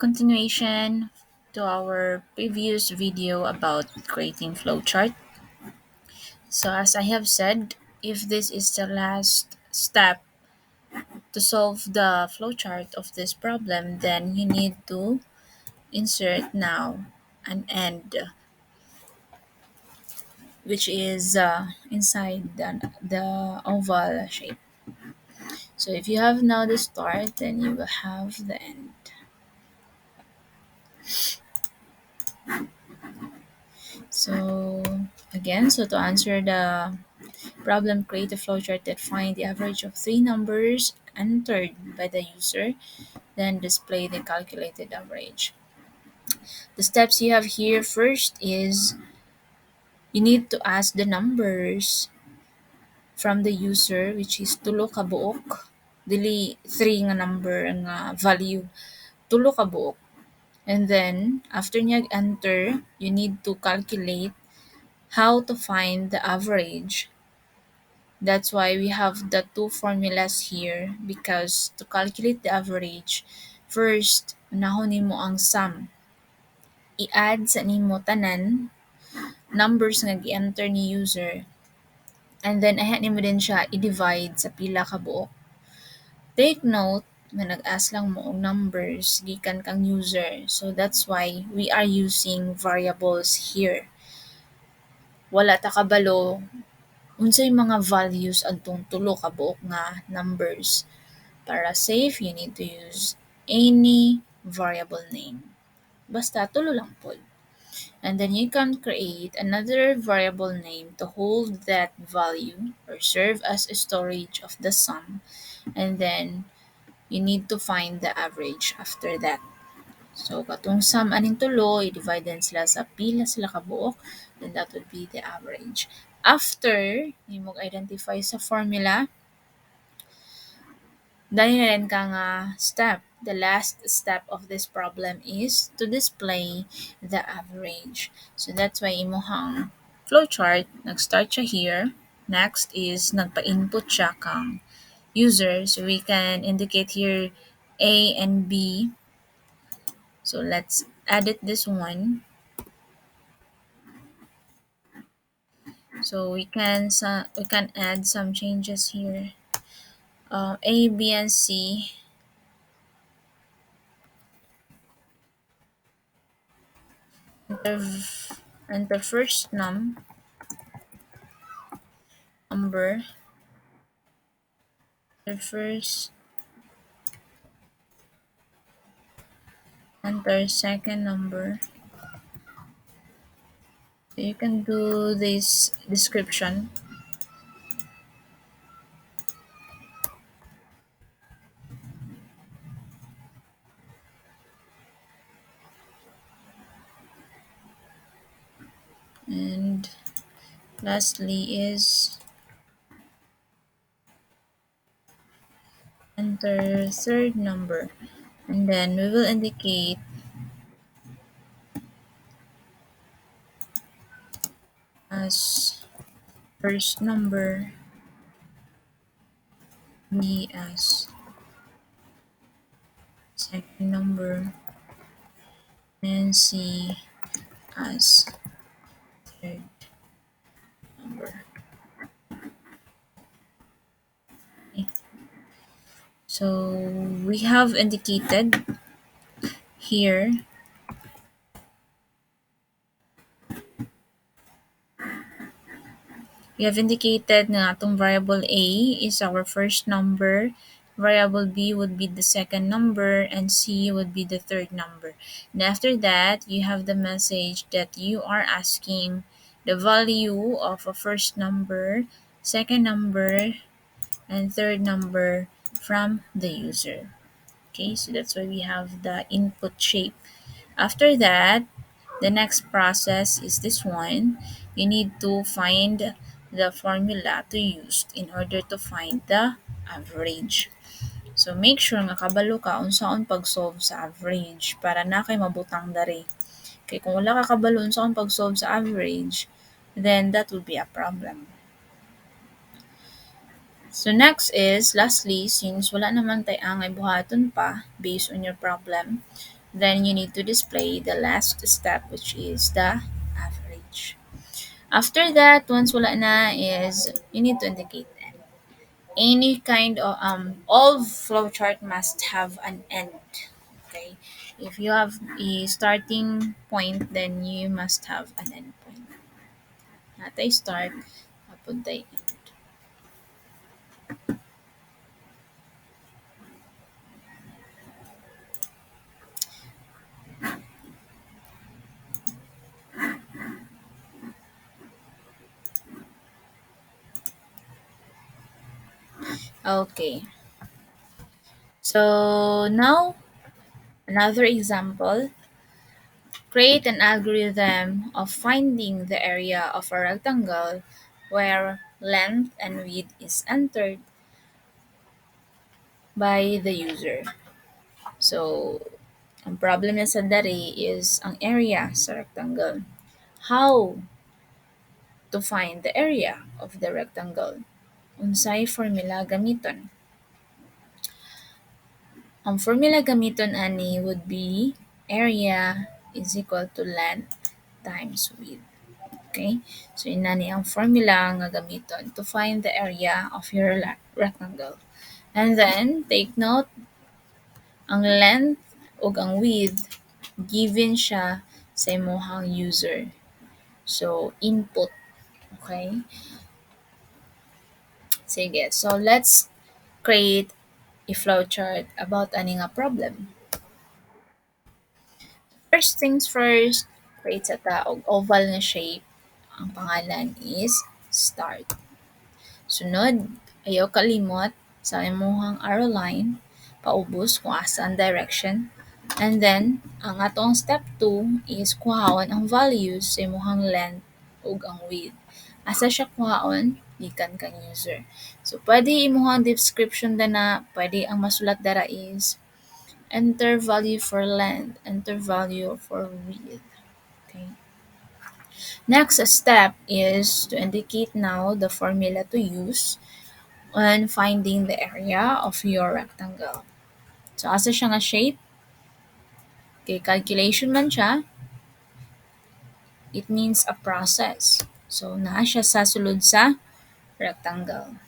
Continuation to our previous video about creating flowchart. So as I have said, if this is the last step to solve the flowchart of this problem, then you need to insert now an end, which is inside the oval shape. So if you have now the start, then you will have the end. So again, so to answer the problem, create a flowchart that find the average of three numbers entered by the user, then display the calculated average. The steps you have here first is you need to ask the numbers from the user, which is tulo ka buok, dili three nga number nga value, tulo ka buok. And then after niya enter, you need to calculate how to find the average. That's why we have the two formulas here, because to calculate the average, first, unahon nimo ang sum. I-add sa nimo tanan numbers nga gi-enter ni user. And then ayan nimo din siya i-divide sa pila ka buok. Take note nga nag-ask lang mo og numbers gikan kang user. So that's why we are using variables here. Wala ta kabalo unsay mga values adtong tulo ka buok nga numbers. Para safe, you need to use any variable name. Basta tulo lang po. And then you can create another variable name to hold that value or serve as a storage of the sum. And then you need to find the average after that. So katong sum aning tulo, i-divide din sila sa pila sila kabuok, then that would be the average. After you mag-identify sa formula, dahil na rin ka nga step. The last step of this problem is to display the average. So that's why imuhang flowchart, nag-start siya here. Next is nagpa-input siya kang user. So we can indicate here A and B. So let's edit this one. So we can add some changes here. A, B, and C. Enter, enter first number. Enter first. Enter second number. So you can do this description. And lastly is enter third number. And then we will indicate as first number, B as second number, and C as third number. Okay. So we have indicated here we have indicated na atong variable A is our first number, variable B would be the second number, and C would be the third number. And after that, you have the message that you are asking the value of a first number, second number, and third number from the user. Okay, so that's why we have the input shape. After that, the next process is this one. You need to find the formula to use in order to find the average. So make sure nga kabalo ka unsaon pag-solve sa average para na kay mabutang dari. Kay kung wala ka kabalo unsaon pag-solve sa average, then that would be a problem. So next is, lastly, since wala naman tay angay buhaton pa based on your problem, Then you need to display the last step, which is the average. After that, once wala na is you need to indicate n. Any kind of all flowchart must have an end. Okay, if you have a starting point, then you must have an end point. Not a start, papunta yung end. Okay, so now another example. Create an algorithm of finding the area of a rectangle where length and width is entered by the user. So, ang problem na sa dari is ang area sa rectangle. How to find the area of the rectangle? Unsay formula gamiton? Ang formula gamiton ani would be area is equal to length times width. Okay? So, inani ang formula nga gamiton to find the area of your rectangle. And then, take note, ang length ug ang width given siya sa imong user. So, input. Okay? Sige. So, let's create a flowchart about ani nga problem. First things first, create sa taog oval na shape. Ang pangalan is start. Sunod, ayaw kalimot sa imuhang arrow line, paubos kung asa ang direction. And then, ang atong step 2 is kuhaon ang values sa imuhang length ug ang width. Asa siya kuhaon? Gikan kang user. So, pwede imuhang description na pwede ang masulat dara is enter value for length, enter value for width. Okay. Next step is to indicate now the formula to use when finding the area of your rectangle. So, asa siya nga shape? Okay, calculation man siya. It means a process. So, naa siya sa sulod sa rectangle.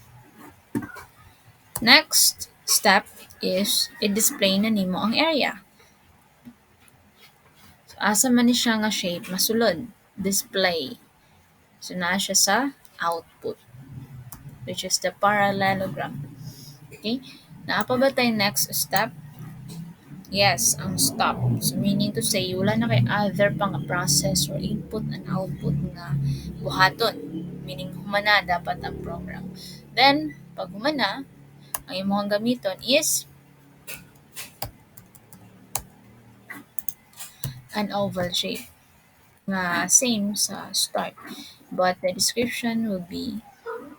Next step is i-display na nimo ang area. So, asa man ni siya nga shape masulod? Display. So, naa siya sa output, which is the parallelogram. Okay? Naa pa ba tayo next step? Yes, ang stop. So, meaning to say, wala na kay other pang process or input and output nga buhaton. Meaning, humana dapat ang program. Then, pag humana, ang imong gamiton is an oval shape nga same sa start. But the description will be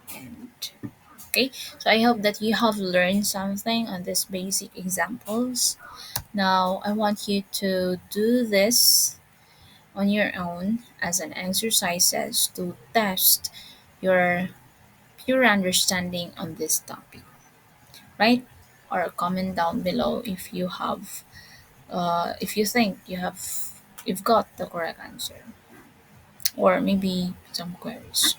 end. Okay, so I hope that you have learned something on these basic examples. Now, I want you to do this on your own as an exercises to test your pure understanding on this topic, right? Or comment down below if you have, if you think you've got the correct answer, or maybe some queries.